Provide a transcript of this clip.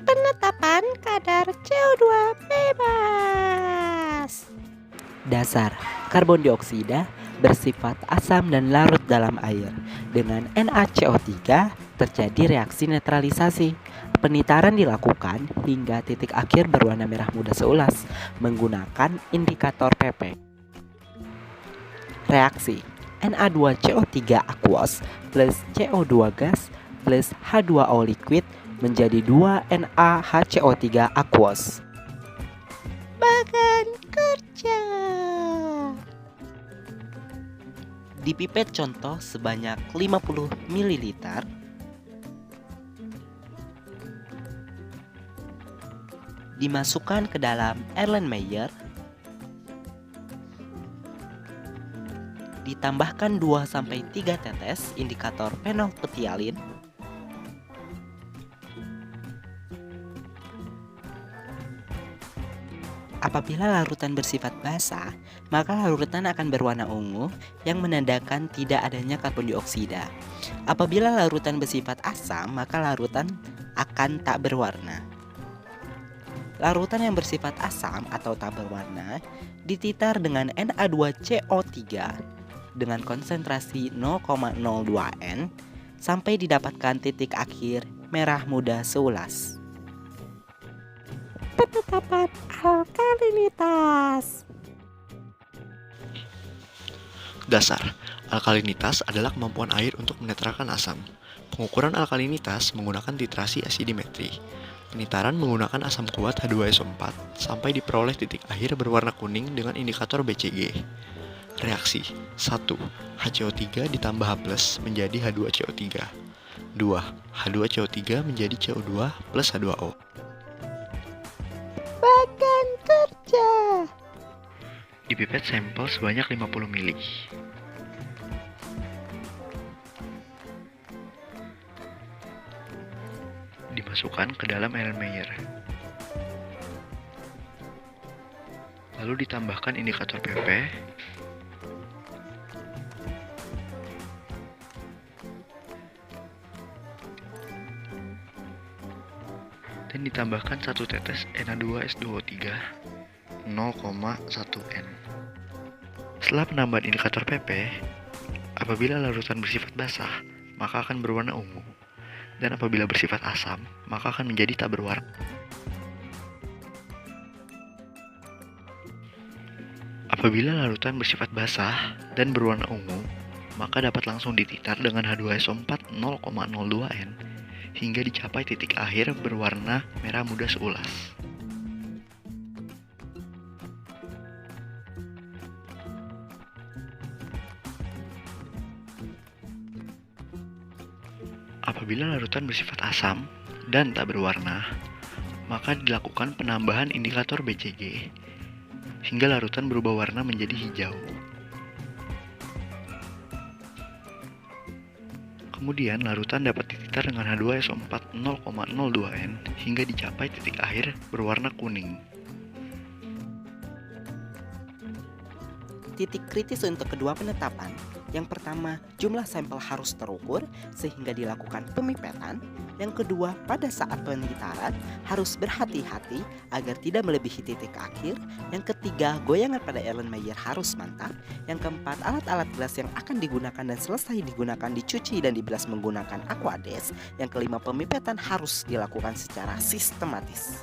Penetapan kadar CO2 bebas. Dasar, karbon dioksida bersifat asam dan larut dalam air. Dengan NaCO3 terjadi reaksi netralisasi. Penitaran dilakukan hingga titik akhir berwarna merah muda seulas menggunakan indikator PP. Reaksi Na2CO3 aqueous plus CO2 gas plus H2O liquid menjadi 2 NaHCO3 aqueous. Bagan kerja. Di pipet contoh sebanyak 50 ml, dimasukkan ke dalam Erlenmeyer, ditambahkan 2-3 tetes indikator fenolphthalein, apabila larutan bersifat basah, maka larutan akan berwarna ungu yang menandakan tidak adanya karbon dioksida. Apabila larutan bersifat asam, maka larutan akan tak berwarna. Larutan yang bersifat asam atau tak berwarna dititar dengan Na2CO3 dengan konsentrasi 0,02 N sampai didapatkan titik akhir merah muda seulas. Penetapan alkalinitas. Dasar, alkalinitas adalah kemampuan air untuk menetralkan asam. Pengukuran alkalinitas menggunakan titrasi asidimetri. Penitaran menggunakan asam kuat H2SO4 sampai diperoleh titik akhir berwarna kuning dengan indikator BCG. Reaksi 1. HCO3 ditambah H+ menjadi H2CO3. 2. H2CO3 menjadi CO2 plus H2O. Bagan kerja. Dipipet sampel sebanyak 50 ml. Dimasukkan ke dalam Erlenmeyer. Lalu ditambahkan indikator PP. Dan ditambahkan 1 tetes Na2S2O3 0,1 N. Setelah penambahan indikator PP, apabila larutan bersifat basah, maka akan berwarna ungu. Dan apabila bersifat asam, maka akan menjadi tak berwarna. Apabila larutan bersifat basah dan berwarna ungu, maka dapat langsung dititar dengan H2SO4 0,02 N hingga dicapai titik akhir berwarna merah muda seulas. Apabila larutan bersifat asam dan tak berwarna, maka dilakukan penambahan indikator BCG hingga larutan berubah warna menjadi hijau. Kemudian larutan dapat dititar dengan H2SO4 0,02 N hingga dicapai titik akhir berwarna kuning. Titik kritis untuk kedua penetapan. Yang pertama, jumlah sampel harus terukur sehingga dilakukan pemipetan. Yang kedua, pada saat penitaran harus berhati-hati agar tidak melebihi titik akhir. Yang ketiga, goyangan pada Erlenmeyer harus mantap. Yang keempat, alat-alat gelas yang akan digunakan dan selesai digunakan dicuci dan dibilas menggunakan Aquades. Yang kelima, pemipetan harus dilakukan secara sistematis.